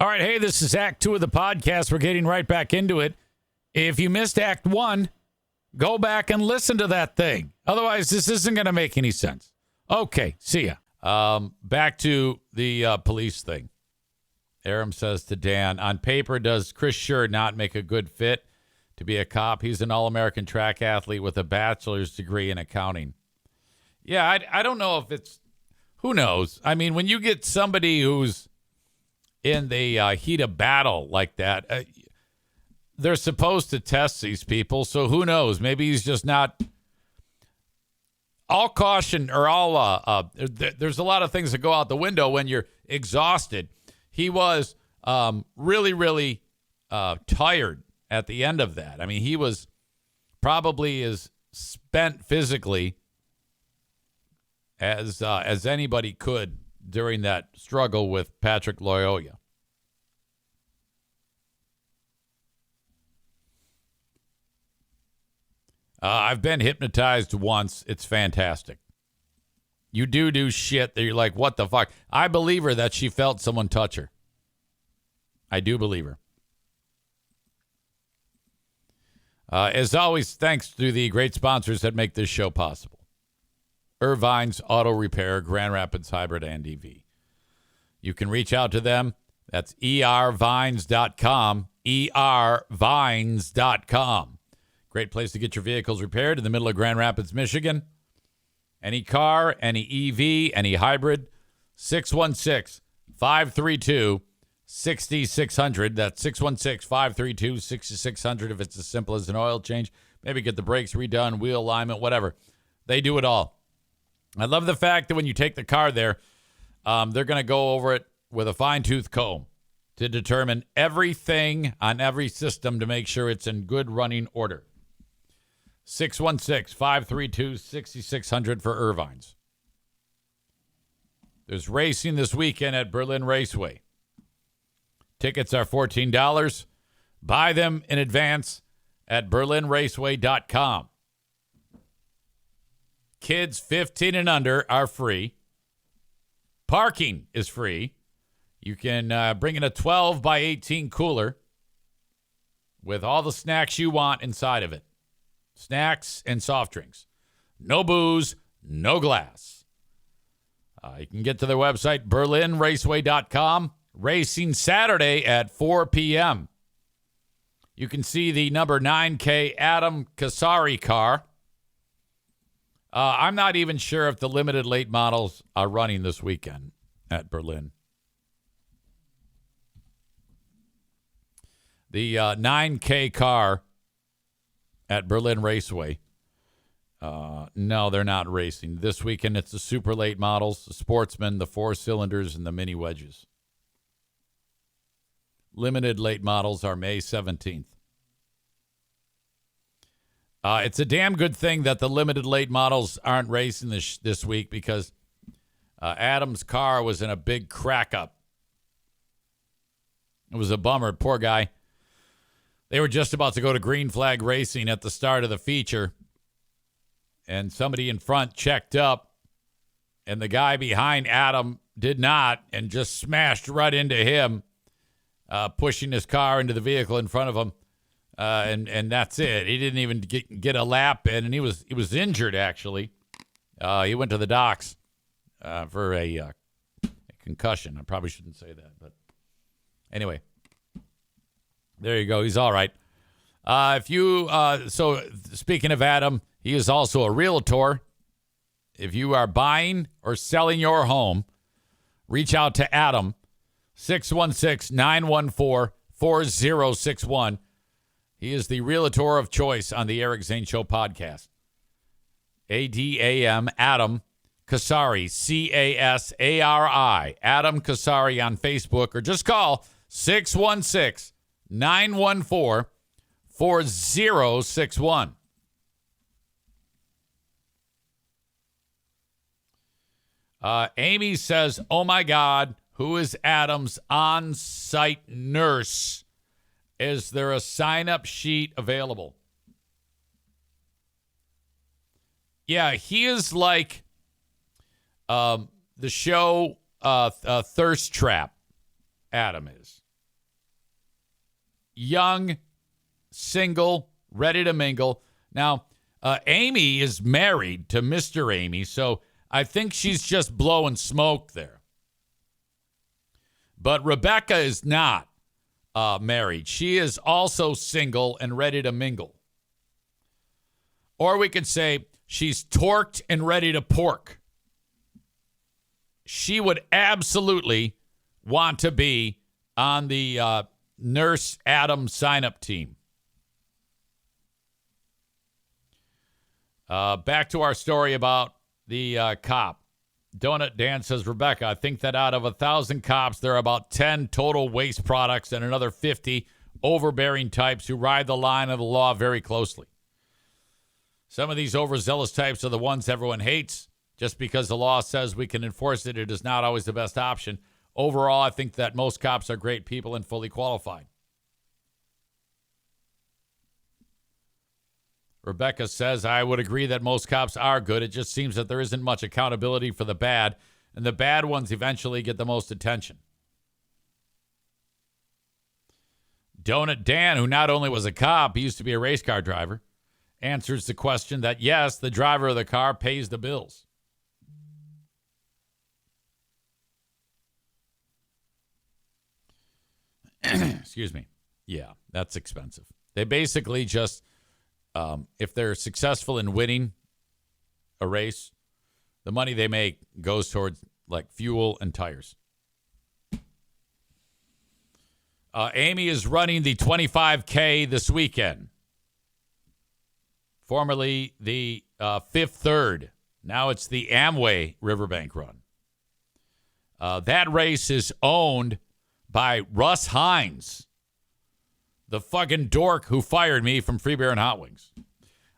All right, hey, this is Act 2 of the podcast. We're getting right back into it. If you missed Act 1, go back and listen to that thing. Otherwise, this isn't going to make any sense. Okay, see ya. Back to the police thing. Aram says to Dan, on paper, does Chris Scher not make a good fit to be a cop? He's an All-American track athlete with a bachelor's degree in accounting. Yeah, I don't know if it's, who knows? I mean, when you get somebody who's in the heat of battle like that, they're supposed to test these people, so who knows? Maybe he's just not. All caution, or all, there's a lot of things that go out the window when you're exhausted. He was really, really tired at the end of that. I mean, he was probably as spent physically as anybody could during that struggle with Patrick Loyola. I've been hypnotized once. It's fantastic. You do shit that you're like, what the fuck? I believe her that she felt someone touch her. I do believe her. As always, thanks to the great sponsors that make this show possible. Irvine's Auto Repair, Grand Rapids Hybrid and EV. You can reach out to them. That's ervines.com, ervines.com. Great place to get your vehicles repaired in the middle of Grand Rapids, Michigan. Any car, any EV, any hybrid, 616-532-6600. That's 616-532-6600 if it's as simple as an oil change. Maybe get the brakes redone, wheel alignment, whatever. They do it all. I love the fact that when you take the car there, they're going to go over it with a fine-tooth comb to determine everything on every system to make sure it's in good running order. 616-532-6600 for Irvine's. There's racing this weekend at Berlin Raceway. Tickets are $14. Buy them in advance at berlinraceway.com. Kids 15 and under are free. Parking is free. You can bring in a 12 by 18 cooler with all the snacks you want inside of it. Snacks and soft drinks. No booze, no glass. You can get to their website, berlinraceway.com. Racing Saturday at 4 p.m. You can see the number 9K Adam Kasari car. I'm not even sure if the limited late models are running this weekend at Berlin. The 9K car at Berlin Raceway. No, they're not racing. This weekend, it's the super late models, the Sportsman, the 4-cylinders, and the mini wedges. Limited late models are May 17th. It's a damn good thing that the limited late models aren't racing this week because Adam's car was in a big crack up. It was a bummer. Poor guy. They were just about to go to green flag racing at the start of the feature, and somebody in front checked up, and the guy behind Adam did not, and just smashed right into him, pushing his car into the vehicle in front of him, and that's it. He didn't even get a lap in, and he was injured, actually. He went to the docks for a concussion. I probably shouldn't say that, but anyway. There you go. He's all right. So speaking of Adam, he is also a realtor. If you are buying or selling your home, reach out to Adam, 616-914-4061. He is the realtor of choice on the Eric Zane Show podcast. ADAM, Adam Kasari, Casari, Adam Kasari on Facebook, or just call 616-914-4061. Amy says, oh my God, who is Adam's on-site nurse? Is there a sign-up sheet available? Yeah, he is like the show Thirst Trap, Adam is. young, single, ready to mingle. Now, Amy is married to Mr. Amy, so I think she's just blowing smoke there. But Rebecca is not married. She is also single and ready to mingle. Or we could say she's torqued and ready to pork. She would absolutely want to be on the Nurse Adam sign-up team. Back to our story about the cop. Donut Dan says, Rebecca, I think that out of 1,000 cops, there are about 10 total waste products and another 50 overbearing types who ride the line of the law very closely. Some of these overzealous types are the ones everyone hates. Just because the law says we can enforce it, it is not always the best option. Overall, I think that most cops are great people and fully qualified. Rebecca says, I would agree that most cops are good. It just seems that there isn't much accountability for the bad, and the bad ones eventually get the most attention. Donut Dan, who not only was a cop, he used to be a race car driver, answers the question that, yes, the driver of the car pays the bills. Excuse me. Yeah, that's expensive. They basically just... if they're successful in winning a race, the money they make goes towards like fuel and tires. Amy is running the 25K this weekend. Formerly the Fifth Third. Now it's the Amway Riverbank Run. That race is owned by Russ Hines, the fucking dork who fired me from Free Beer and Hot Wings.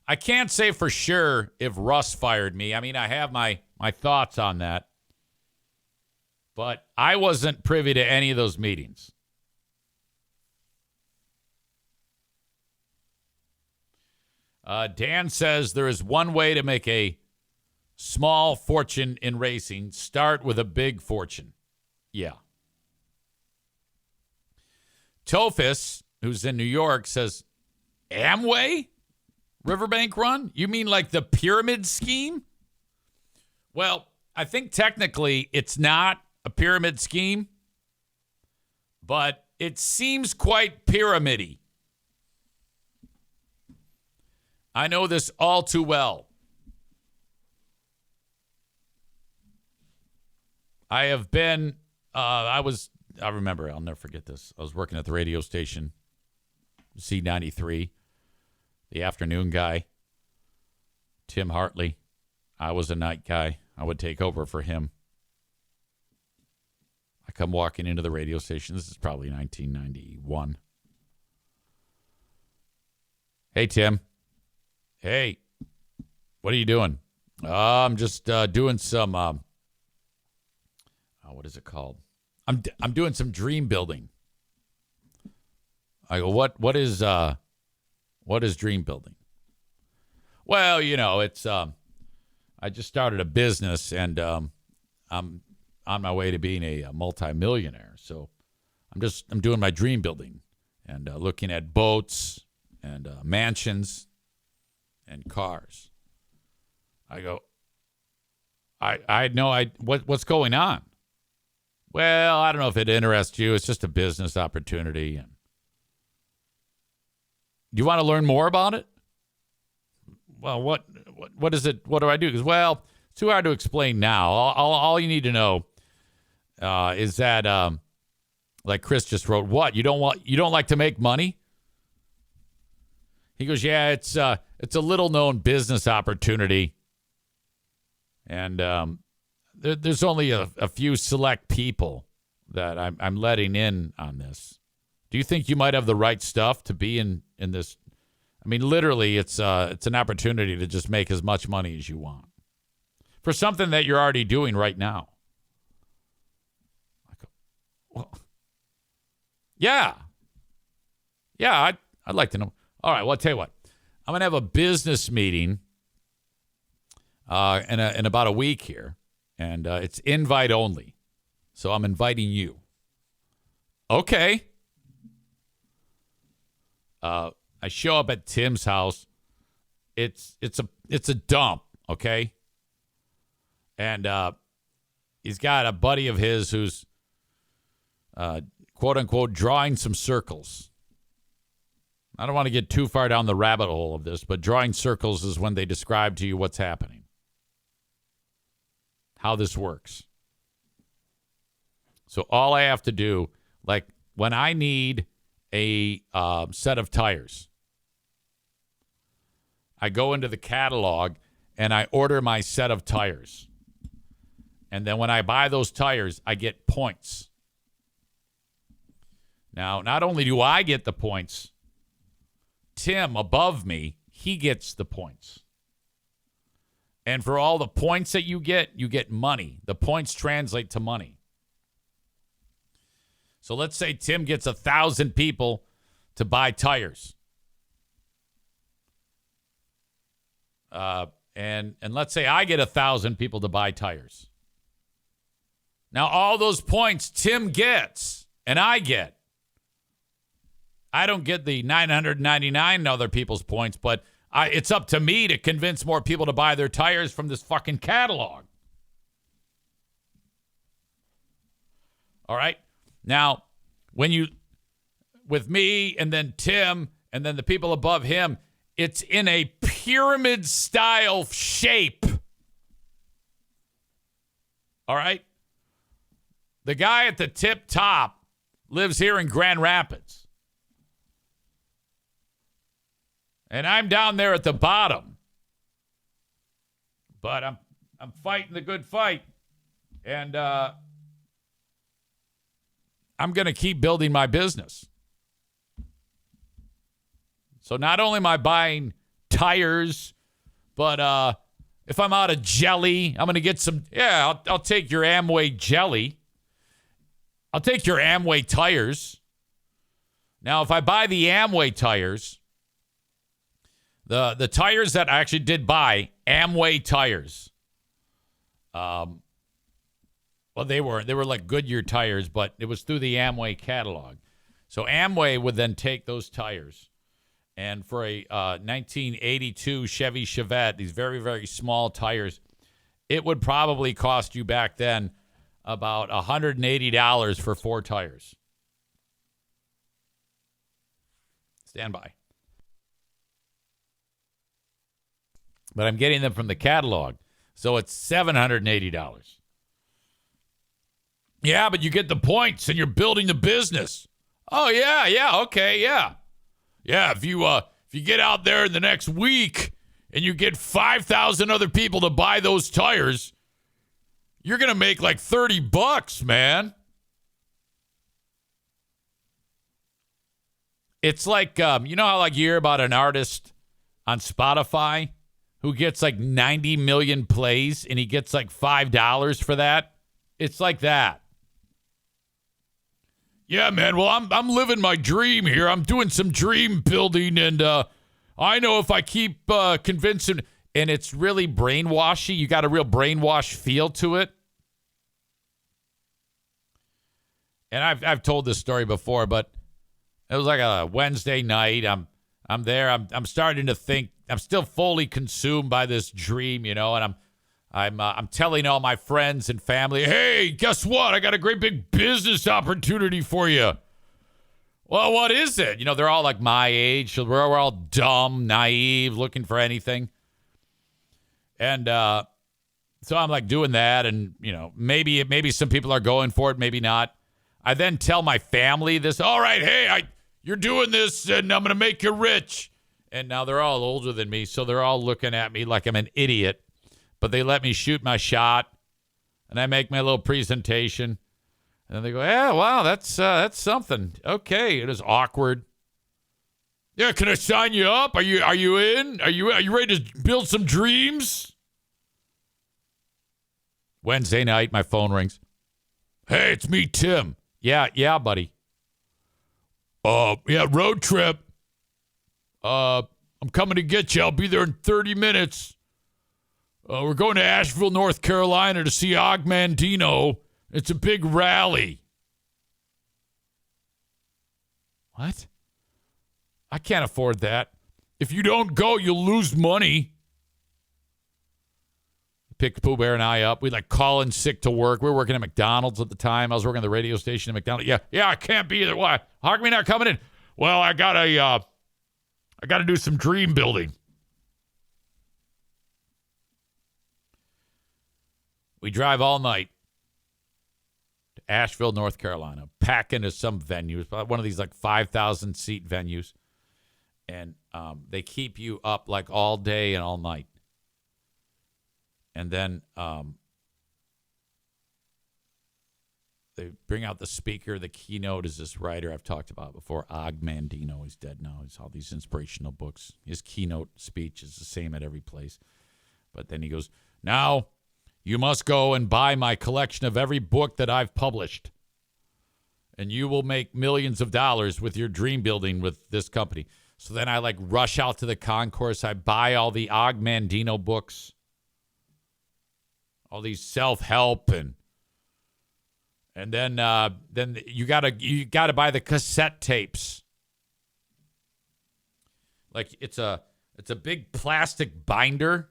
I can't say for sure if Russ fired me. I mean, I have my thoughts on that. But I wasn't privy to any of those meetings. Dan says there is one way to make a small fortune in racing. Start with a big fortune. Yeah. Tophus, who's in New York, says, Amway Riverbank Run? You mean like the pyramid scheme? Well, I think technically it's not a pyramid scheme, but it seems quite pyramid-y. I know this all too well. I have been, I remember, I'll never forget this. I was working at the radio station, C93, the afternoon guy, Tim Hartley. I was a night guy. I would take over for him. I come walking into the radio station. This is probably 1991. Hey, Tim. Hey, what are you doing? I'm just doing some, what is it called? I'm doing some dream building. I go, what is dream building? Well, you know, it's I just started a business and I'm on my way to being a multimillionaire. So I'm doing my dream building and looking at boats and mansions and cars. I go, I know what's going on. Well, I don't know if it interests you. It's just a business opportunity. And do you want to learn more about it? Well, what is it? What do I do? Because, well, it's too hard to explain now. All you need to know is that, like Chris just wrote, what? You don't like to make money? He goes, yeah, it's a little known business opportunity. And there's only a few select people that I'm letting in on this. Do you think you might have the right stuff to be in this? I mean, literally, it's an opportunity to just make as much money as you want for something that you're already doing right now. I go, well, yeah, I'd like to know. All right, well, I'll tell you what. I'm going to have a business meeting in about a week here, and it's invite only. So I'm inviting you. Okay. I show up at Tim's house. It's a dump, okay? And he's got a buddy of his who's quote unquote drawing some circles. I don't want to get too far down the rabbit hole of this, but drawing circles is when they describe to you what's happening, how this works. So all I have to do, like when I need a set of tires, I go into the catalog and I order my set of tires. And then when I buy those tires, I get points. Now, not only do I get the points, Tim above me, he gets the points. And for all the points that you get money. The points translate to money. So let's say Tim gets 1,000 people to buy tires. And let's say I get 1,000 people to buy tires. Now, all those points Tim gets and I get. I don't get the 999 other people's points, but it's up to me to convince more people to buy their tires from this fucking catalog. All right? Now, with me and then Tim and then the people above him, it's in a pyramid style shape. All right? The guy at the tip top lives here in Grand Rapids. And I'm down there at the bottom. But I'm fighting the good fight. And I'm going to keep building my business. So not only am I buying tires, but if I'm out of jelly, I'm going to get some. Yeah, I'll take your Amway jelly. I'll take your Amway tires. Now, if I buy the Amway tires, the tires that I actually did buy, Amway tires. Well, they were like Goodyear tires, but it was through the Amway catalog. So Amway would then take those tires, and for a 1982 Chevy Chevette, these very, very small tires, it would probably cost you back then about $180 for 4 tires. Stand by. But I'm getting them from the catalog, so it's $780. Yeah, but you get the points and you're building the business. Oh, yeah, okay, yeah. Yeah, if you get out there in the next week and you get 5,000 other people to buy those tires, you're going to make like $30, man. It's like, you know how like you hear about an artist on Spotify who gets like 90 million plays and he gets like $5 for that? It's like that. Yeah, man. Well, I'm living my dream here. I'm doing some dream building, and I know if I keep convincing, and it's really brainwashy. You got a real brainwash feel to it. And I've told this story before, but it was like a Wednesday night. I'm there. I'm starting to think. I'm still fully consumed by this dream, you know, and I'm telling all my friends and family, hey, guess what? I got a great big business opportunity for you. Well, what is it? You know, they're all like my age. So we're all dumb, naive, looking for anything. And so I'm like doing that. And, you know, maybe some people are going for it, maybe not. I then tell my family this. All right, hey, you're doing this and I'm going to make you rich. And now they're all older than me. So they're all looking at me like I'm an idiot. But they let me shoot my shot, and I make my little presentation, and then they go, "Yeah, wow, that's something." Okay, it is awkward. Yeah, can I sign you up? Are you in? Are you ready to build some dreams? Wednesday night, my phone rings. Hey, it's me, Tim. Yeah, buddy. Yeah, road trip. I'm coming to get you. I'll be there in 30 minutes. We're going to Asheville, North Carolina to see Og Mandino. It's a big rally. What? I can't afford that. If you don't go, you'll lose money. Picked Pooh Bear and I up. We call in sick to work. We were working at McDonald's at the time. I was working at the radio station at McDonald's. Yeah, I can't be there. Why? How come you're not coming in? Well, I gotta do some dream building. We drive all night to Asheville, North Carolina, pack into some venues, one of these 5,000 seat venues, and they keep you up all day and all night. And then they bring out the speaker. The keynote is this writer I've talked about before, Og Mandino. He's dead now. He's all these inspirational books. His keynote speech is the same at every place. But then he goes, now you must go and buy my collection of every book that I've published. And you will make millions of dollars with your dream building with this company. So then I rush out to the concourse. I buy all the Og Mandino books. All these self-help and then you gotta buy the cassette tapes. It's a big plastic binder,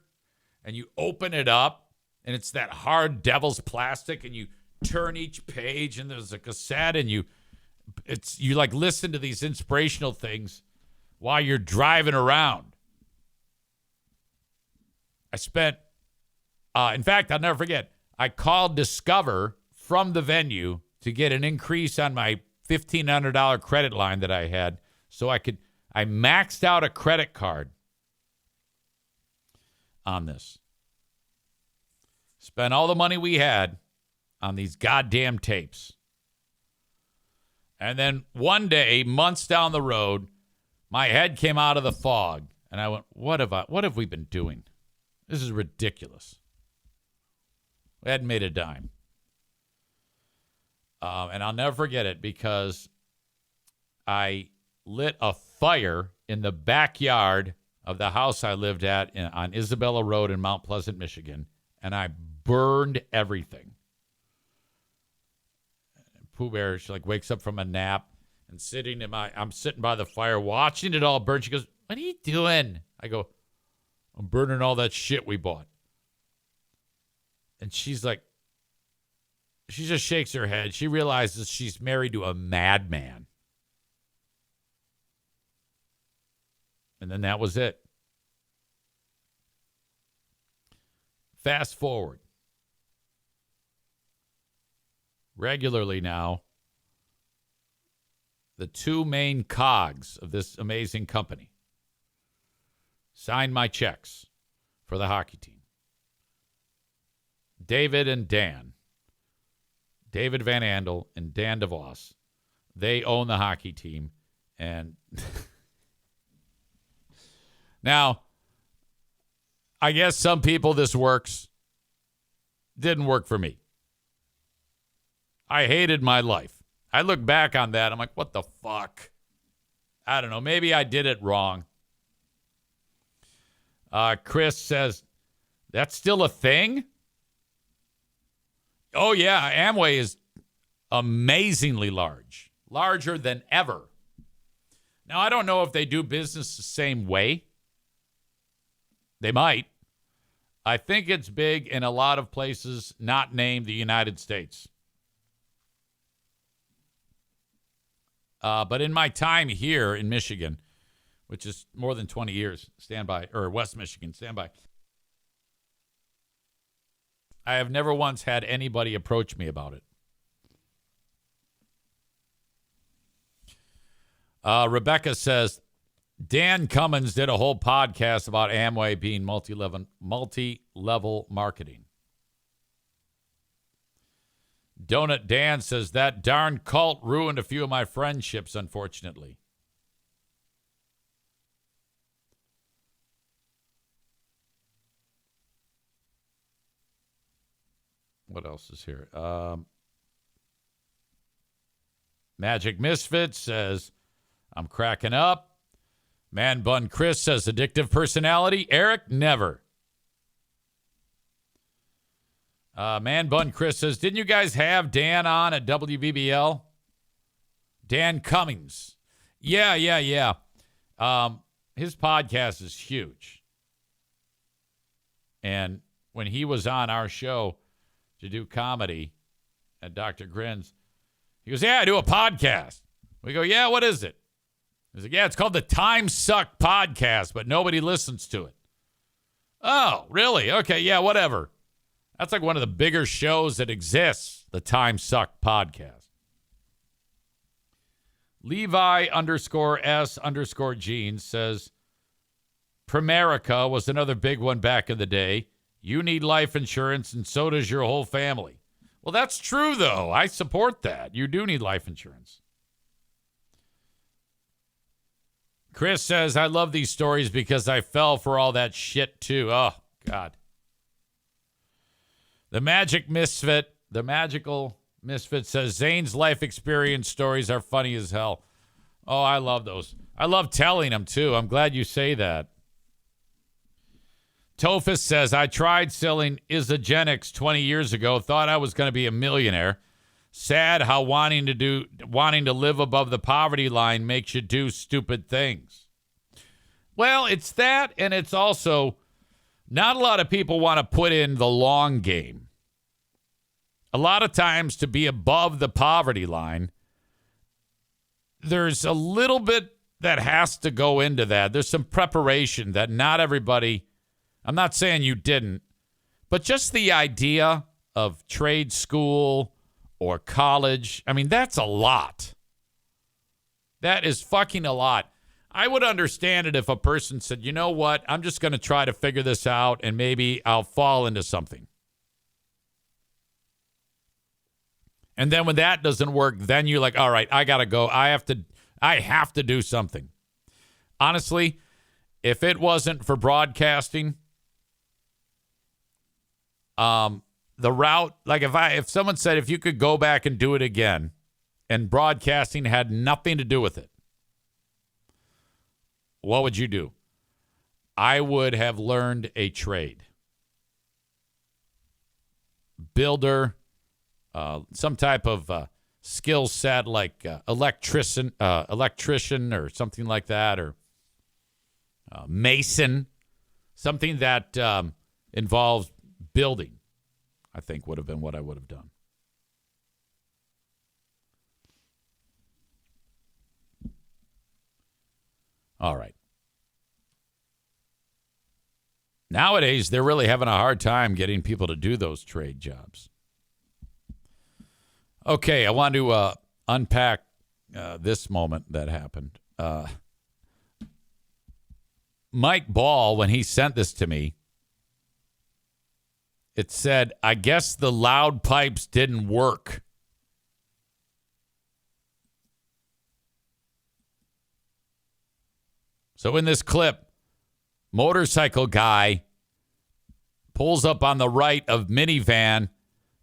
and you open it up, and it's that hard devil's plastic, and you turn each page, and there's a cassette, and you listen to these inspirational things while you're driving around. I spent. In fact, I'll never forget, I called Discover from the venue to get an increase on my $1,500 credit line that I had so I maxed out a credit card on this. Spent all the money we had on these goddamn tapes. And then one day, months down the road, my head came out of the fog, and I went, what have we been doing? This is ridiculous. We hadn't made a dime. And I'll never forget it because I lit a fire in the backyard of the house I lived at on Isabella Road in Mount Pleasant, Michigan, and I burned everything. And Pooh Bear, she wakes up from a nap and I'm sitting by the fire watching it all burn. She goes, what are you doing? I go, I'm burning all that shit we bought. And she's she just shakes her head. She realizes she's married to a madman. And then that was it. Fast forward. Regularly now, the two main cogs of this amazing company sign my checks for the hockey team. David and Dan. David Van Andel and Dan DeVos. They own the hockey team. And now, I guess some people this works. Didn't work for me. I hated my life. I look back on that. I'm like, what the fuck? I don't know. Maybe I did it wrong. Chris says, that's still a thing? Oh, yeah. Amway is amazingly large. Larger than ever. Now, I don't know if they do business the same way. They might. I think it's big in a lot of places not named the United States. But in my time here in Michigan, which is more than 20 years, or West Michigan, stand by. I have never once had anybody approach me about it. Rebecca says, Dan Cummins did a whole podcast about Amway being multi-level marketing. Donut Dan says, that darn cult ruined a few of my friendships, unfortunately. What else is here? Magic Misfit says, I'm cracking up. Man Bun Chris says, addictive personality. Eric, never. Man Bun Chris says, didn't you guys have Dan on at WBBL? Dan Cummings. Yeah. His podcast is huge. And when he was on our show to do comedy at Dr. Grins, he goes, yeah, I do a podcast. We go, yeah, what is it? He's like, yeah, it's called the Time Suck Podcast, but nobody listens to it. Oh, really? Okay, yeah, whatever. That's like one of the bigger shows that exists, the Time Suck Podcast. Levi_S_Jeans says, Primerica was another big one back in the day. You need life insurance, and so does your whole family. Well, that's true, though. I support that. You do need life insurance. Chris says, I love these stories because I fell for all that shit, too. Oh, God. The Magical Misfit says, Zane's life experience stories are funny as hell. Oh, I love those. I love telling them, too. I'm glad you say that. Tophus says, I tried selling Isogenics 20 years ago, thought I was going to be a millionaire. Sad how wanting to live above the poverty line makes you do stupid things. Well, it's that, and it's also not a lot of people want to put in the long game. A lot of times to be above the poverty line, there's a little bit that has to go into that. There's some preparation that not everybody, I'm not saying you didn't, but just the idea of trade school or college, I mean, that's a lot. That is fucking a lot. I would understand it if a person said, you know what, I'm just going to try to figure this out and maybe I'll fall into something. And then when that doesn't work, then you're like, all right, I got to go. I have to do something. Honestly, if it wasn't for broadcasting, the route, like if someone said, if you could go back and do it again and broadcasting had nothing to do with it, what would you do? I would have learned a trade. Builder, some type of skill set like electrician or something like that, or mason, something that involves building, I think would have been what I would have done. All right. Nowadays, they're really having a hard time getting people to do those trade jobs. Okay, I want to unpack this moment that happened. Mike Ball, when he sent this to me, it said, I guess the loud pipes didn't work. So in this clip, motorcycle guy pulls up on the right of Minivan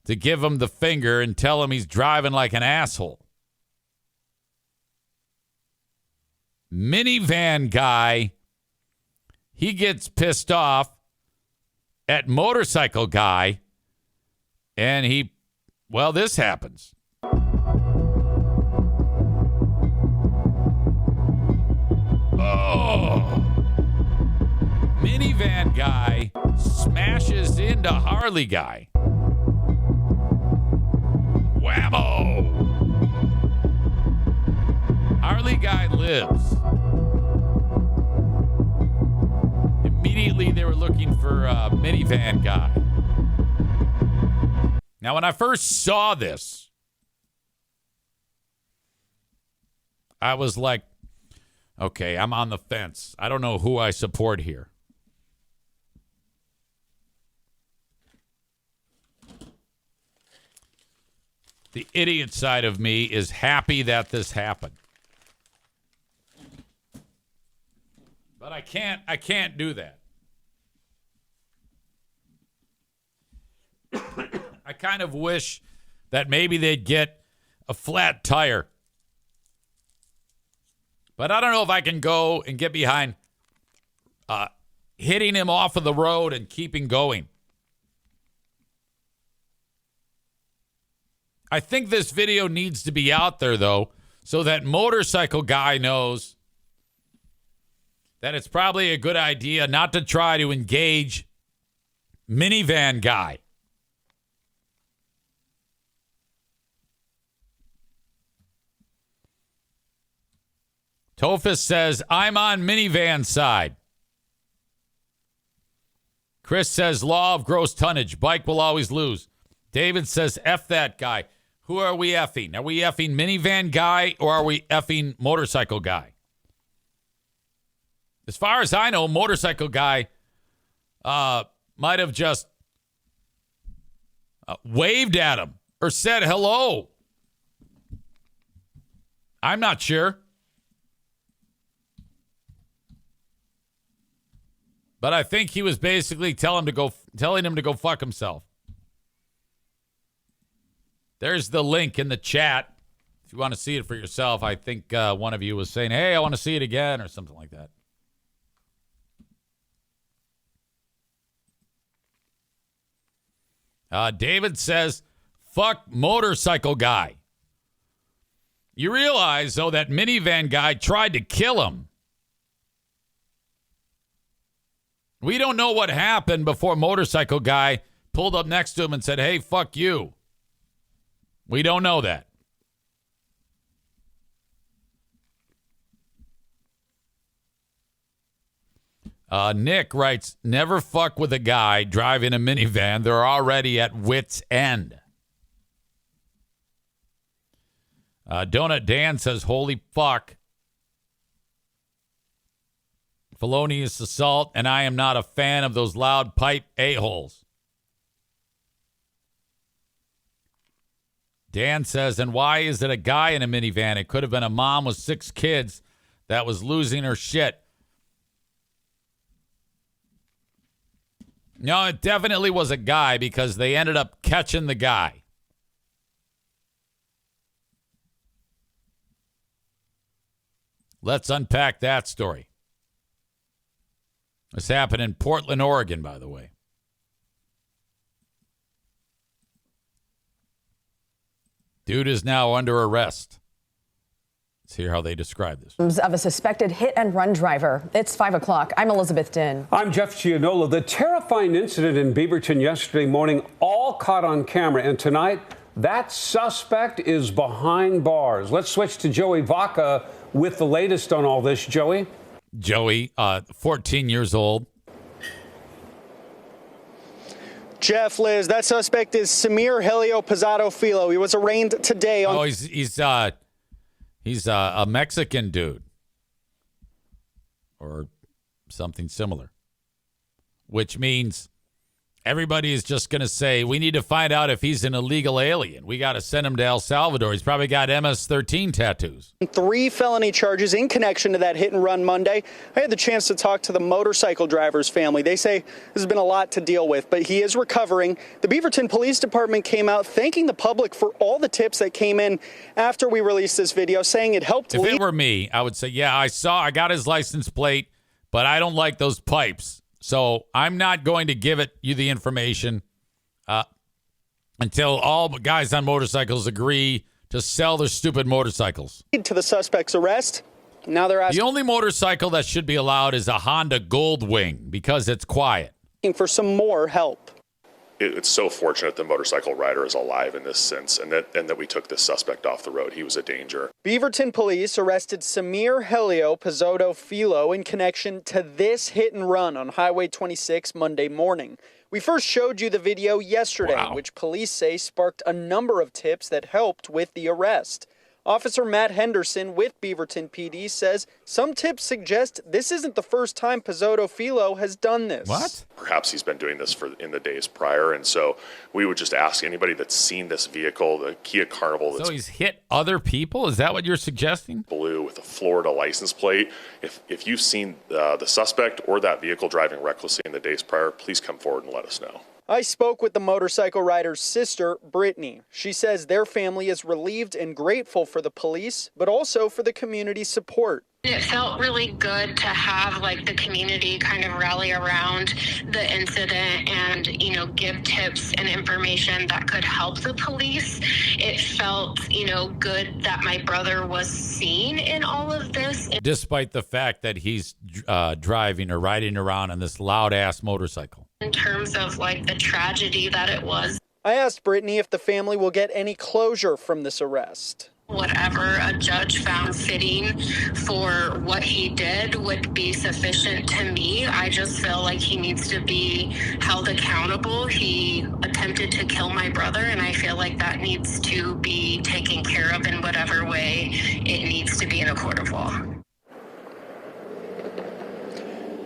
to give him the finger and tell him he's driving like an asshole. Minivan guy, he gets pissed off at motorcycle guy, and this happens. Oh! Minivan guy smashes into Harley guy. Whammo! Harley guy lives. Immediately they were looking for Minivan guy. Now, when I first saw this, I was like, okay, I'm on the fence. I don't know who I support here. The idiot side of me is happy that this happened. But I can't do that. I kind of wish that maybe they'd get a flat tire. But I don't know if I can go and get behind hitting him off of the road and keeping going. I think this video needs to be out there, though, so that motorcycle guy knows that it's probably a good idea not to try to engage Minivan guy. Tophus says, I'm on Minivan side. Chris says, law of gross tonnage. Bike will always lose. David says, F that guy. Who are we effing? Are we effing Minivan guy or are we effing motorcycle guy? As far as I know, motorcycle guy might have just waved at him or said hello. I'm not sure. But I think he was basically telling him to go fuck himself. There's the link in the chat. If you want to see it for yourself, I think one of you was saying, hey, I want to see it again or something like that. David says, fuck motorcycle guy. You realize, though, that Minivan guy tried to kill him. We don't know what happened before motorcycle guy pulled up next to him and said, hey, fuck you. We don't know that. Nick writes, never fuck with a guy driving a minivan. They're already at wit's end. Donut Dan says, holy fuck. Felonious assault, and I am not a fan of those loud pipe a-holes. Dan says, and why is it a guy in a minivan? It could have been a mom with 6 kids that was losing her shit. No, it definitely was a guy because they ended up catching the guy. Let's unpack that story. This happened in Portland, Oregon, by the way. Dude is now under arrest. Let's hear how they describe this. Of a suspected hit-and-run driver. It's 5 o'clock. I'm Elizabeth Din. I'm Jeff Gianola. The terrifying incident in Beaverton yesterday morning, all caught on camera. And tonight, that suspect is behind bars. Let's switch to Joey Vaca with the latest on all this. Joey? Joey, 14 years old. Jeff, Liz, that suspect is Samir Helio Posado Filo. He was arraigned today on... Oh, he's a Mexican dude. Or something similar. Which means everybody is just going to say, we need to find out if he's an illegal alien. We got to send him to El Salvador. He's probably got MS-13 tattoos. 3 felony charges in connection to that hit and run Monday. I had the chance to talk to the motorcycle driver's family. They say this has been a lot to deal with, but he is recovering. The Beaverton Police Department came out thanking the public for all the tips that came in after we released this video, saying it helped. If it were me, I would say, yeah, I got his license plate, but I don't like those pipes. So I'm not going to give you the information until all guys on motorcycles agree to sell their stupid motorcycles. To the suspect's arrest. Now they're asking. The only motorcycle that should be allowed is a Honda Goldwing because it's quiet. For some more help. It's so fortunate the motorcycle rider is alive in this sense and that we took this suspect off the road. He was a danger. Beaverton police arrested Samir Helio Posado Filo in connection to this hit and run on Highway 26 Monday morning. We first showed you the video yesterday, which police say sparked a number of tips that helped with the arrest. Officer Matt Henderson with Beaverton PD says some tips suggest this isn't the first time Posado Filo has done this. What? Perhaps he's been doing this in the days prior, and so we would just ask anybody that's seen this vehicle, the Kia Carnival. So he's hit other people? Is that what you're suggesting? Blue with a Florida license plate. If you've seen the suspect or that vehicle driving recklessly in the days prior, please come forward and let us know. I spoke with the motorcycle rider's sister, Brittany. She says their family is relieved and grateful for the police, but also for the community support. It felt really good to have the community kind of rally around the incident and, give tips and information that could help the police. It felt, good that my brother was seen in all of this. despite the fact that he's driving or riding around on this loud-ass motorcycle. In terms of like the tragedy that it was. I asked Brittany if the family will get any closure from this arrest. Whatever a judge found fitting for what he did would be sufficient to me. I just feel like he needs to be held accountable. He attempted to kill my brother, and I feel like that needs to be taken care of in whatever way it needs to be in a court of law.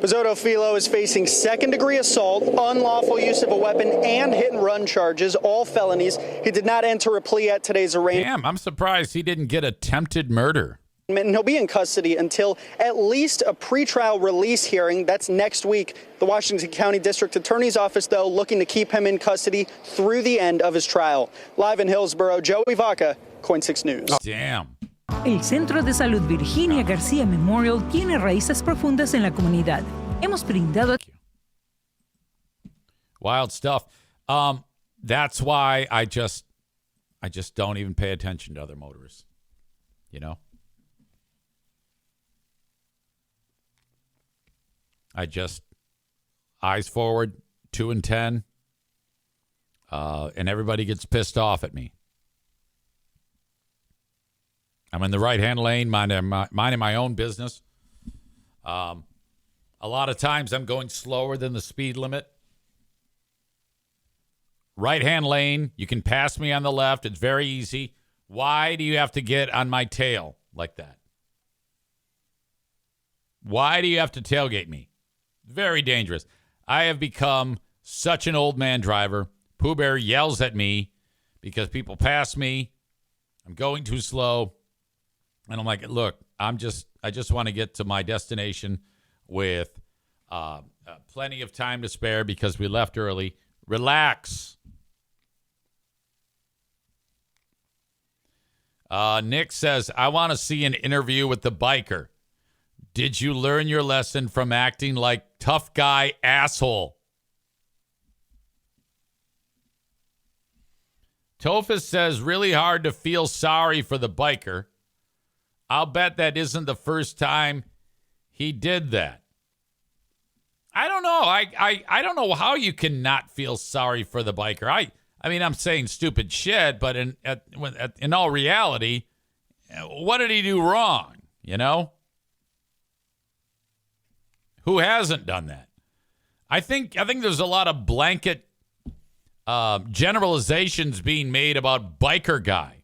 Pizzoto Filo is facing second-degree assault, unlawful use of a weapon, and hit-and-run charges, all felonies. He did not enter a plea at today's arraignment. Damn, I'm surprised he didn't get attempted murder. And he'll be in custody until at least a pretrial release hearing. That's next week. The Washington County District Attorney's Office, though, looking to keep him in custody through the end of his trial. Live in Hillsborough, Joey Vaca, Coin 6 News. Oh, damn. El Centro de Salud Virginia García Memorial tiene raíces profundas en la comunidad. Hemos brindado. Wild stuff. That's why I just don't even pay attention to other motorists. You know? I just eyes forward, 2 and 10, and everybody gets pissed off at me. I'm in the right-hand lane, minding my own business. A lot of times I'm going slower than the speed limit. Right-hand lane, you can pass me on the left. It's very easy. Why do you have to get on my tail like that? Why do you have to tailgate me? Very dangerous. I have become such an old man driver. Pooh Bear yells at me because people pass me. I'm going too slow. And I'm like, look, I just want to get to my destination with plenty of time to spare because we left early. Relax. Nick says, I want to see an interview with the biker. Did you learn your lesson from acting like tough guy asshole? Tophus says, really hard to feel sorry for the biker. I'll bet that isn't the first time he did that. I don't know. I don't know how you can not feel sorry for the biker. I mean, I'm saying stupid shit, but in all reality, what did he do wrong? You know? Who hasn't done that? I think there's a lot of blanket generalizations being made about biker guy.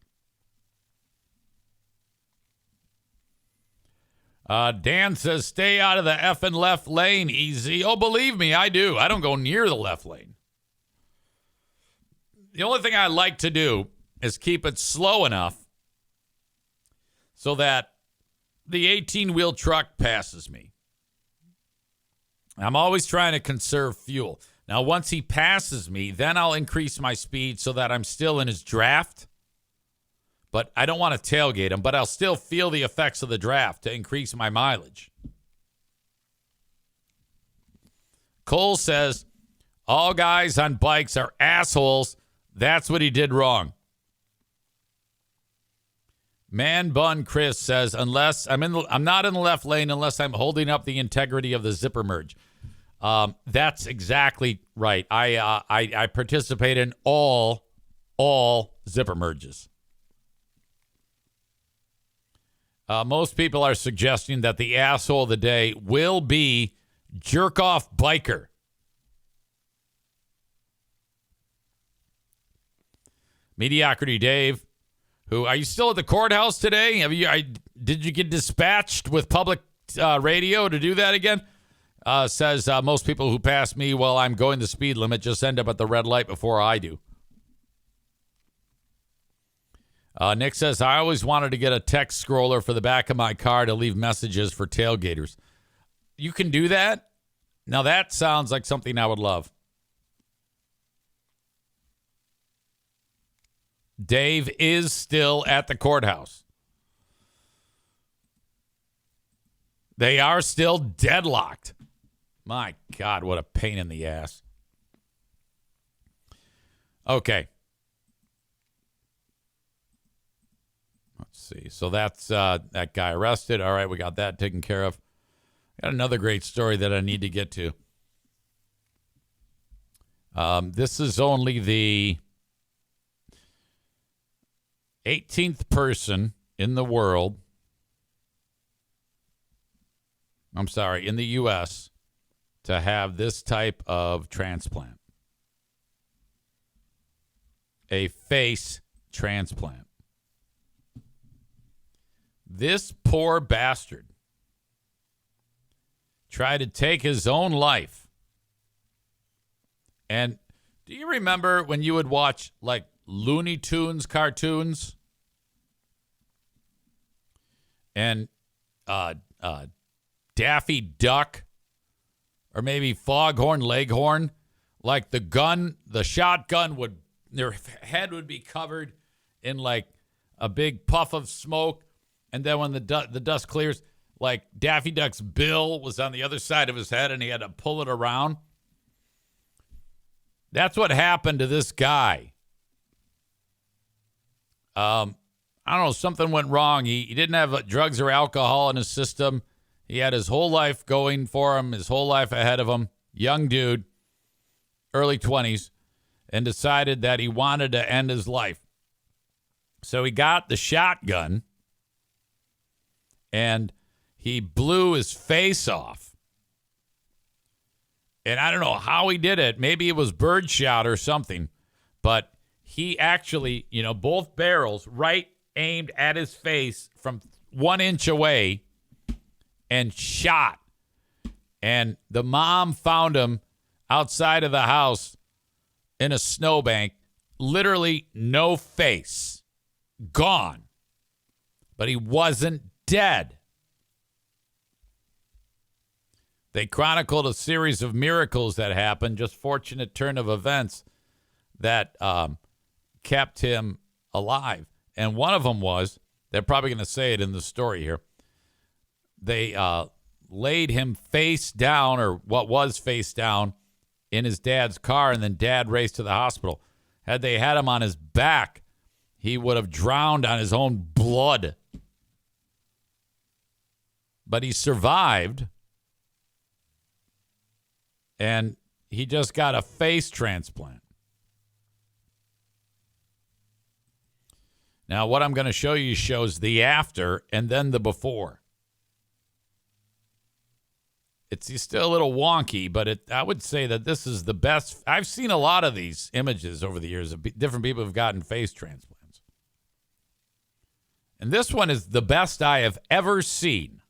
Dan says, stay out of the effing left lane, EZ. Oh, believe me, I do. I don't go near the left lane. The only thing I like to do is keep it slow enough so that the 18-wheel truck passes me. I'm always trying to conserve fuel. Now, once he passes me, then I'll increase my speed so that I'm still in his draft. But I don't want to tailgate him, but I'll still feel the effects of the draft to increase my mileage. Cole says, all guys on bikes are assholes. That's what he did wrong. Man Bun Chris says, unless I'm not in the left lane unless I'm holding up the integrity of the zipper merge. That's exactly right. I participate in all zipper merges. Most people are suggesting that the asshole of the day will be jerk-off biker. Mediocrity Dave, who, are you still at the courthouse today? Did you get dispatched with public radio to do that again? Says most people who pass me while I'm going the speed limit just end up at the red light before I do. Nick says, I always wanted to get a text scroller for the back of my car to leave messages for tailgaters. You can do that? Now that sounds like something I would love. Dave is still at the courthouse. They are still deadlocked. My God, what a pain in the ass. Okay. Let's see. So that's that guy arrested. All right, we got that taken care of. Got another great story that I need to get to. This is only the 18th person in the world. I'm sorry, in the U.S. to have this type of transplant. A face transplant. This poor bastard tried to take his own life. And do you remember when you would watch like Looney Tunes cartoons? And Daffy Duck, or maybe Foghorn Leghorn, like the shotgun their head would be covered in like a big puff of smoke, and then when the dust clears, like Daffy Duck's bill was on the other side of his head, and he had to pull it around. That's what happened to this guy. I don't know, something went wrong. He didn't have drugs or alcohol in his system. He had his whole life going for him, his whole life ahead of him. Young dude, early 20s, and decided that he wanted to end his life. So he got the shotgun, and he blew his face off. And I don't know how he did it. Maybe it was birdshot or something. But he actually, both barrels right aimed at his face from 1 inch away and shot. And the mom found him outside of the house in a snowbank, literally no face, gone. But he wasn't dead. They chronicled a series of miracles that happened, just fortunate turn of events that kept him alive. And one of them was, they're probably going to say it in the story here, they laid him face down, or what was face down, in his dad's car, and then Dad raced to the hospital. Had they had him on his back, he would have drowned on his own blood. But he survived, and he just got a face transplant. Now, what I'm going to show you shows the after and then the before. It's still a little wonky, but I would say that this is the best. I've seen a lot of these images over the years of different people who've gotten face transplants. And this one is the best I have ever seen.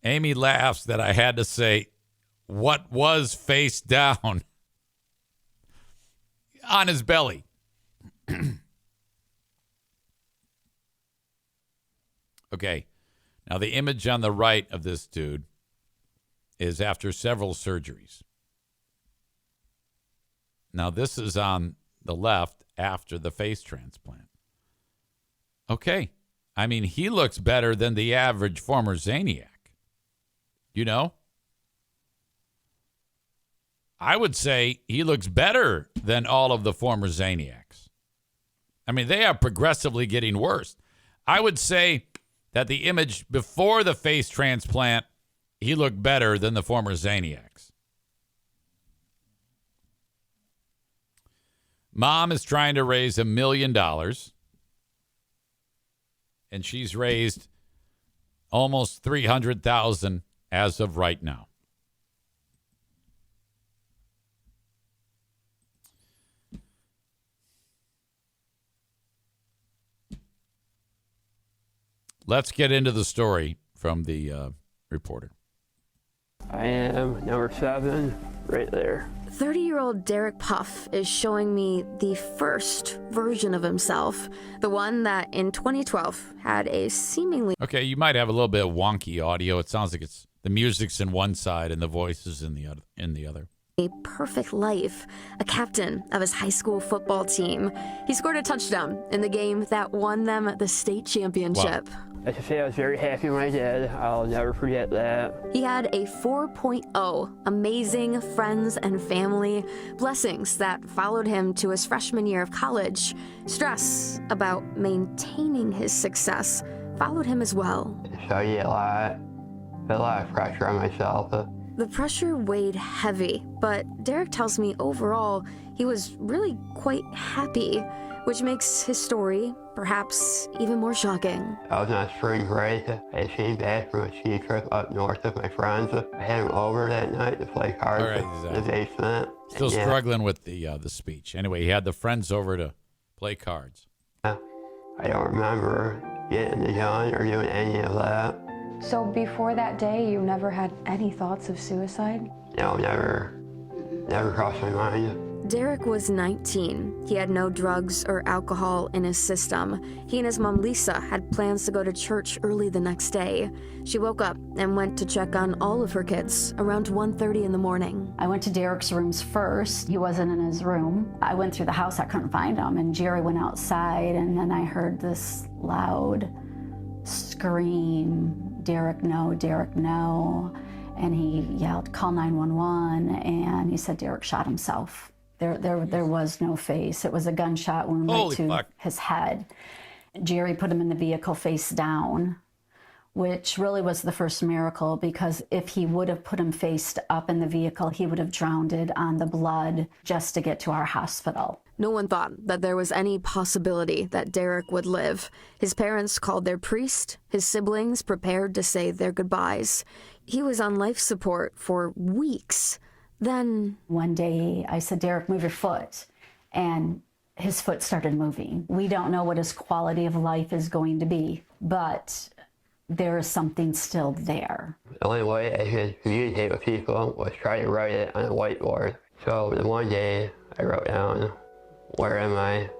Amy laughs that I had to say, what was face down on his belly? Okay. Now, the image on the right of this dude is after several surgeries. Now, this is on the left after the face transplant. Okay. I mean, he looks better than the average former Zaniac. I would say he looks better than all of the former Zaniacs. I mean, they are progressively getting worse. I would say that the image before the face transplant, he looked better than the former Zaniacs. Mom is trying to raise $1 million, and she's raised almost $300,000 as of right now. Let's get into the story from the reporter. I am number 7, right there. 30-year-old Derek Puff is showing me the first version of himself, the one that in 2012 had a seemingly... Okay, you might have a little bit of wonky audio. It sounds like it's the music's in one side and the voice is in the other. A perfect life, a captain of his high school football team. He scored a touchdown in the game that won them the state championship. Wow. I should say I was very happy when I did. I'll never forget that. He had a 4.0, amazing friends and family, blessings that followed him to his freshman year of college. Stress about maintaining his success followed him as well. Studied a lot, put a lot of pressure on myself. The pressure weighed heavy, but Derek tells me overall he was really quite happy, which makes his story perhaps even more shocking. I was on spring break. I came back from a ski trip up north with my friends. I had them over that night to play cards in the basement. Still struggling with the speech. Anyway, he had the friends over to play cards. I don't remember getting the gun or doing any of that. So before that day, you never had any thoughts of suicide? No, never crossed my mind. Derek was 19. He had no drugs or alcohol in his system. He and his mom, Lisa, had plans to go to church early the next day. She woke up and went to check on all of her kids around 1:30 in the morning. I went to Derek's rooms first. He wasn't in his room. I went through the house. I couldn't find him. And Jerry went outside, and then I heard this loud scream, Derek, no, Derek, no. And he yelled, call 911, and he said Derek shot himself. There was no face. It was a gunshot wound right to his head. Jerry put him in the vehicle face down, which really was the first miracle, because if he would have put him face up in the vehicle, he would have drowned on the blood just to get to our hospital. No one thought that there was any possibility that Derek would live. His parents called their priest, his siblings prepared to say their goodbyes. He was on life support for weeks. Then one day I said, Derek, move your foot. And his foot started moving. We don't know what his quality of life is going to be, but there is something still there. The only way I could communicate with people was try to write it on a whiteboard. So the one day I wrote down, where am I?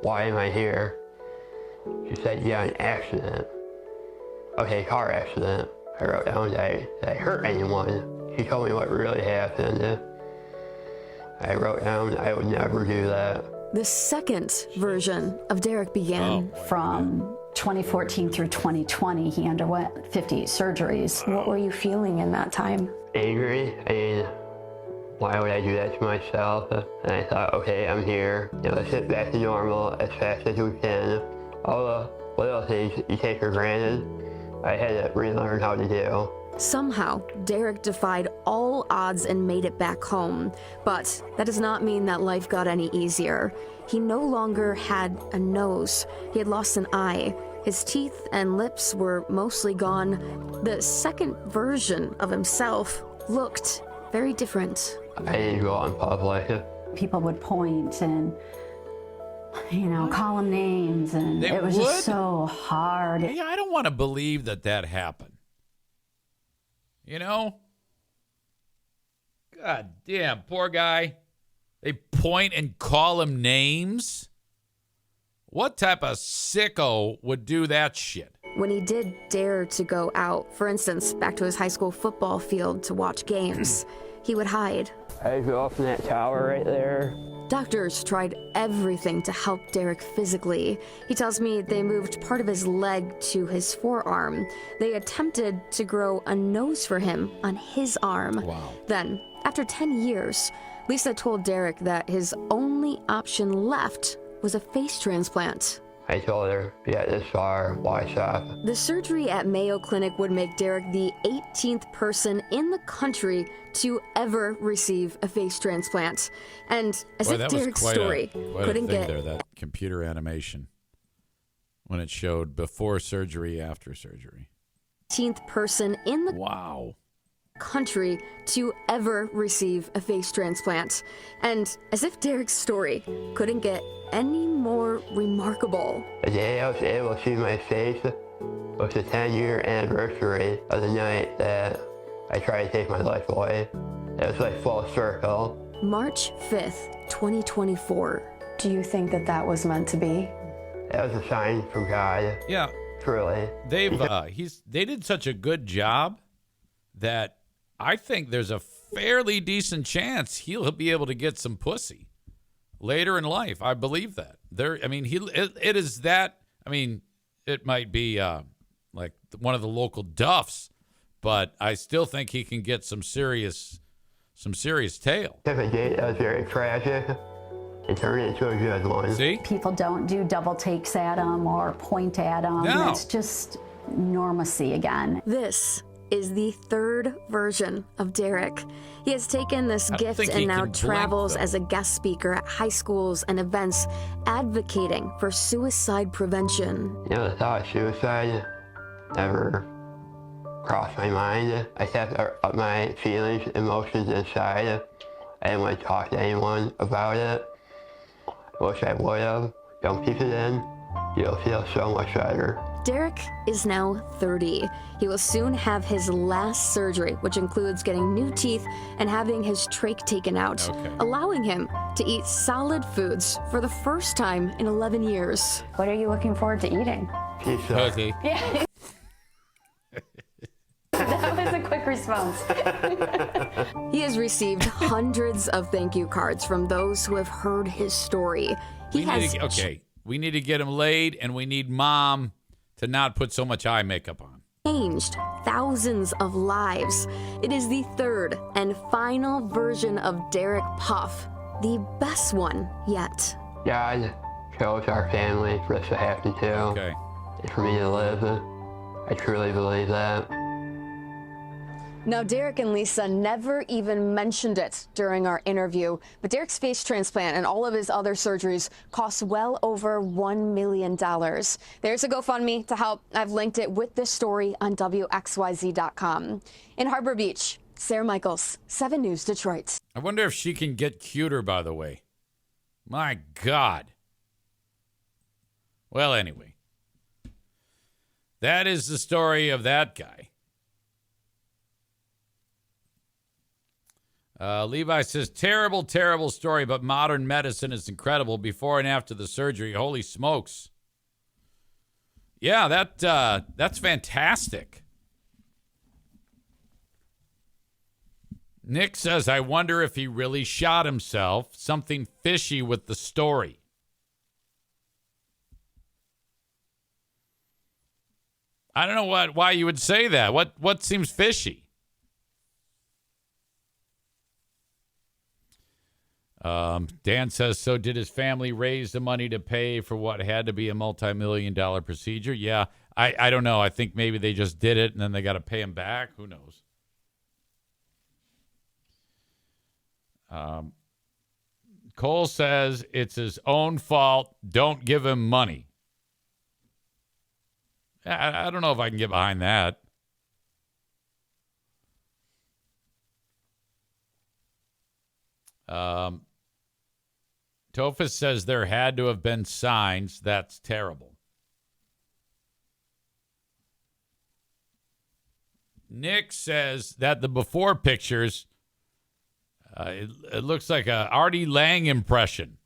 Why am I here? She said, yeah, an accident. Okay, car accident. I wrote down that I hurt anyone. She told me what really happened. I wrote down I would never do that. The second version of Derek began. From 2014 through 2020, he underwent 58 surgeries. What were you feeling in that time? Angry. I mean, why would I do that to myself? And I thought, okay, I'm here. Let's get back to normal as fast as we can. All the little things you take for granted, I had to relearn how to do. Somehow, Derek defied all odds and made it back home. But that does not mean that life got any easier. He no longer had a nose. He had lost an eye. His teeth and lips were mostly gone. The second version of himself looked very different. I didn't go out in public. People would point and, call him names, and it was just so hard. Yeah, I don't want to believe that happened. God damn, poor guy. They point and call him names? What type of sicko would do that shit? When he did dare to go out, for instance, back to his high school football field to watch games, he would hide. I go off in that tower right there. Doctors tried everything to help Derek physically. He tells me they moved part of his leg to his forearm. They attempted to grow a nose for him on his arm. Wow. Then, after 10 years, Lisa told Derek that his only option left was a face transplant. I told her, yeah, this far, why stop? The surgery at Mayo Clinic would make Derek the 18th person in the country to ever receive a face transplant. And as if Derek's story couldn't get that computer animation when it showed before surgery, after surgery. 18th person in the country to ever receive a face transplant. And as if Derek's story couldn't get any more remarkable. The day I was able to see my face was the 10-year anniversary of the night that I tried to take my life away. It was like full circle. March 5th, 2024. Do you think that was meant to be? That was a sign from God. Yeah. Truly. They did such a good job that I think there's a fairly decent chance he'll be able to get some pussy it might be like one of the local Duffs, but I still think he can get some serious tail. If a date that was very tragic, and turn it into a good one. See? People don't do double takes at him or point at him. No. It's just normacy again. This is the third version of Derek. He has taken this gift and now travels as a guest speaker at high schools and events, advocating for suicide prevention. You know, the thought of suicide never crossed my mind. I kept up my feelings, emotions inside. I didn't want to talk to anyone about it. I wish I would have. Don't keep it in. You'll feel so much better. Derek is now 30. He will soon have his last surgery, which includes getting new teeth and having his trach taken out, allowing him to eat solid foods for the first time in 11 years. What are you looking forward to eating? Pizza. Okay. Yeah. That was a quick response. He has received hundreds of thank you cards from those who have heard his story. We need to get him laid, and we need Mom to not put so much eye makeup on. Changed thousands of lives. It is the third and final version of Derek Puff, the best one yet. God chose our family for us to happen to. Okay. And for me to live. I truly believe that. Now, Derek and Lisa never even mentioned it during our interview, but Derek's face transplant and all of his other surgeries cost well over $1 million. There's a GoFundMe to help. I've linked it with this story on WXYZ.com. In Harbor Beach, Sarah Michaels, 7 News Detroit. I wonder if she can get cuter, by the way. My God. Well, anyway. That is the story of that guy. Levi says, terrible, terrible story, but modern medicine is incredible. Before and after the surgery, holy smokes. Yeah, that's fantastic. Nick says, I wonder if he really shot himself. Something fishy with the story. I don't know why you would say that. What seems fishy? Dan says, so did his family raise the money to pay for what had to be a multi-million-dollar procedure? Yeah, I don't know. I think maybe they just did it and then they got to pay him back. Who knows? Cole says it's his own fault. Don't give him money. I don't know if I can get behind that. Tophus says there had to have been signs. That's terrible. Nick says that the before pictures, it looks like a Artie Lang impression.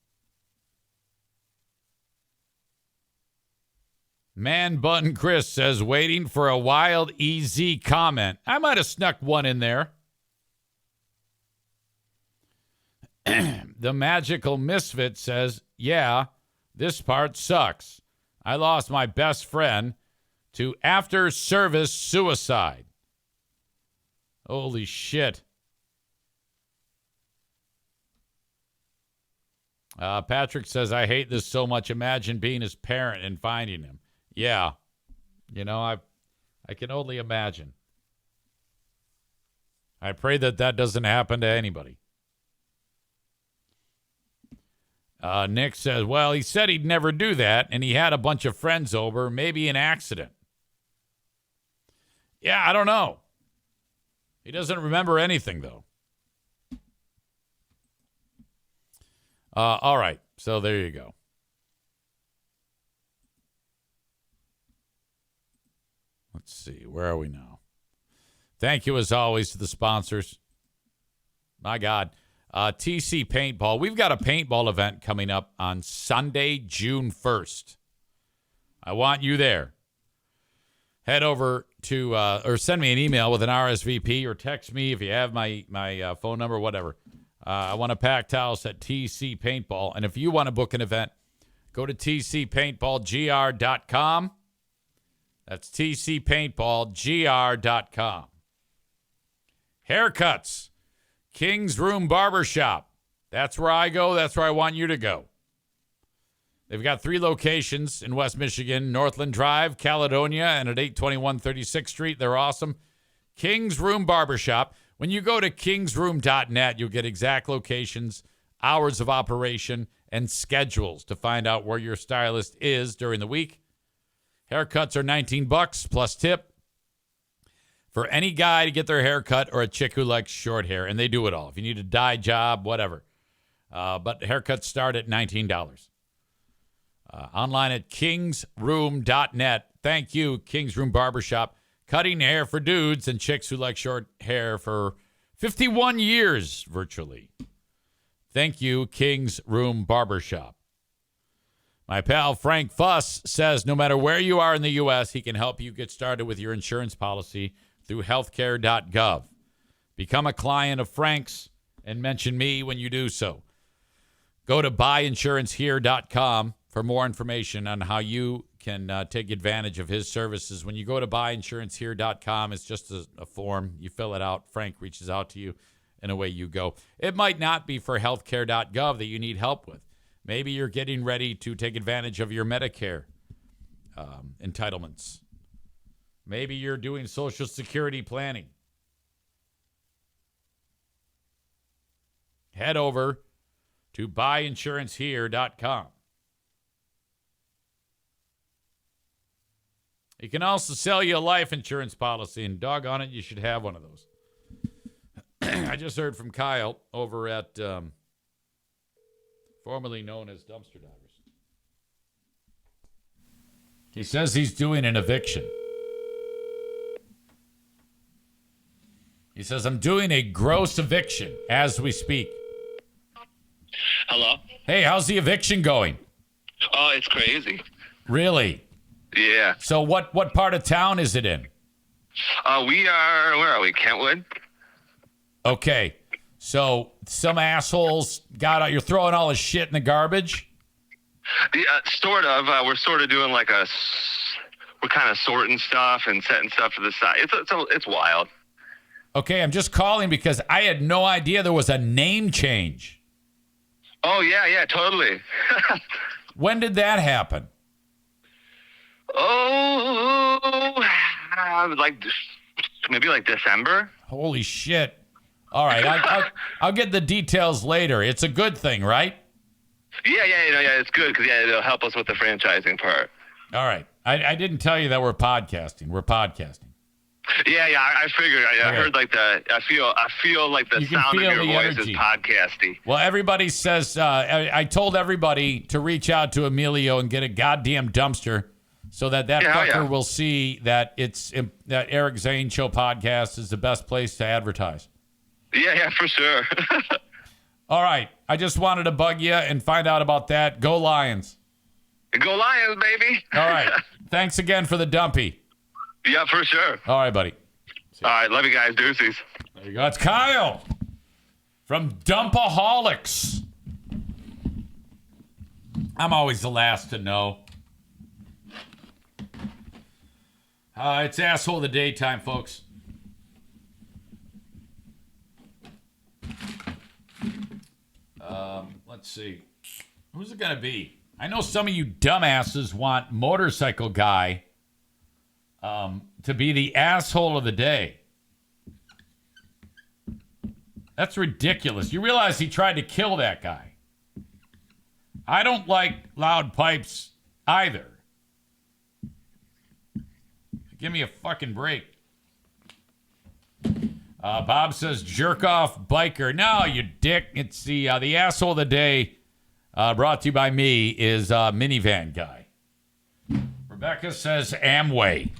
Man Button Chris says, waiting for a wild EZ comment. I might have snuck one in there. The Magical Misfit says, yeah, this part sucks. I lost my best friend to after-service suicide. Holy shit. Patrick says, I hate this so much. Imagine being his parent and finding him. Yeah. You know, I can only imagine. I pray that doesn't happen to anybody. Nick says, well, he said he'd never do that, and he had a bunch of friends over, maybe an accident. Yeah, I don't know. He doesn't remember anything, though. All right, so there you go. Let's see, where are we now? Thank you, as always, to the sponsors. My God. TC Paintball. We've got a paintball event coming up on Sunday, June 1st. I want you there. Head over to, or send me an email with an RSVP or text me if you have my phone number, whatever. I want a packed house at TC Paintball. And if you want to book an event, go to tcpaintballgr.com. That's tcpaintballgr.com. Haircuts. King's Room Barbershop. That's where I go. That's where I want you to go. They've got 3 locations in West Michigan, Northland Drive, Caledonia, and at 821 36th Street. They're awesome. King's Room Barbershop. When you go to kingsroom.net, you'll get exact locations, hours of operation, and schedules to find out where your stylist is during the week. Haircuts are $19 plus tip for any guy to get their hair cut or a chick who likes short hair, and they do it all. If you need a dye job, whatever. But haircuts start at $19. Online at kingsroom.net. Thank you, King's Room Barbershop. Cutting hair for dudes and chicks who like short hair for 51 years, virtually. Thank you, King's Room Barbershop. My pal Frank Fuss says no matter where you are in the U.S., he can help you get started with your insurance policy through healthcare.gov. Become a client of Frank's and mention me when you do so. Go to buyinsurancehere.com for more information on how you can take advantage of his services. When you go to buyinsurancehere.com, it's just a form. You fill it out. Frank reaches out to you, and away you go. It might not be for healthcare.gov that you need help with. Maybe you're getting ready to take advantage of your Medicare entitlements. Maybe you're doing Social Security planning. Head over to buyinsurancehere.com. He can also sell you a life insurance policy, and doggone it, you should have one of those. I just heard from Kyle over at formerly known as Dumpster Divers. He says he's doing an eviction. He says, I'm doing a gross eviction as we speak. Hello? Hey, how's the eviction going? Oh, it's crazy. Really? Yeah. So what part of town is it in? Where are we? Kentwood? Okay. So some assholes got out, you're throwing all his shit in the garbage? Yeah, sort of. We're sort of doing like we're kind of sorting stuff and setting stuff to the side. It's wild. Okay, I'm just calling because I had no idea there was a name change. Oh, yeah, totally. When did that happen? Maybe like December. Holy shit. All right, I'll get the details later. It's a good thing, right? Yeah, it's good because it'll help us with the franchising part. All right. I didn't tell you that we're podcasting. We're podcasting. Yeah, I figured. I heard like I feel like the sound of your voice is podcasty. Well, everybody says, I told everybody to reach out to Emilio and get a goddamn dumpster so that fucker will see that that Eric Zane Show podcast is the best place to advertise. Yeah, for sure. All right. I just wanted to bug you and find out about that. Go Lions. Go Lions, baby. All right. Thanks again for the dumpy. Yeah, for sure. All right, buddy. All right. Love you guys. Deuces. There you go. It's Kyle from Dumpaholics. I'm always the last to know. It's Asshole of the Daytime, folks. Let's see. Who's it going to be? I know some of you dumbasses want Motorcycle Guy to be the asshole of the day. That's ridiculous. You realize he tried to kill that guy. I don't like loud pipes either. Give me a fucking break. Bob says, jerk off biker. No, you dick. It's the asshole of the day brought to you by me is Minivan Guy. Rebecca says, Amway.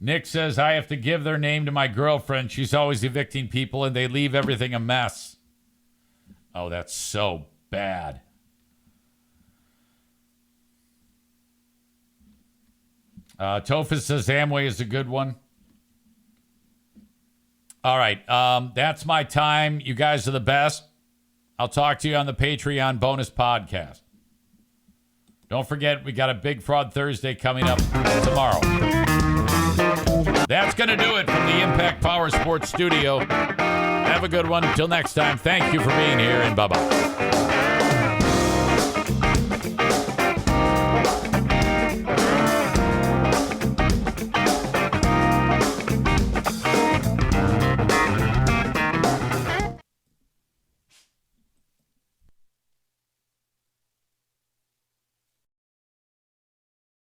Nick says, I have to give their name to my girlfriend. She's always evicting people and they leave everything a mess. Oh, that's so bad. Tofa says, Amway is a good one. All right. That's my time. You guys are the best. I'll talk to you on the Patreon bonus podcast. Don't forget, we got a Big Fraud Thursday coming up tomorrow. That's going to do it from the Impact Power Sports Studio. Have a good one. Until next time, thank you for being here, and bye-bye.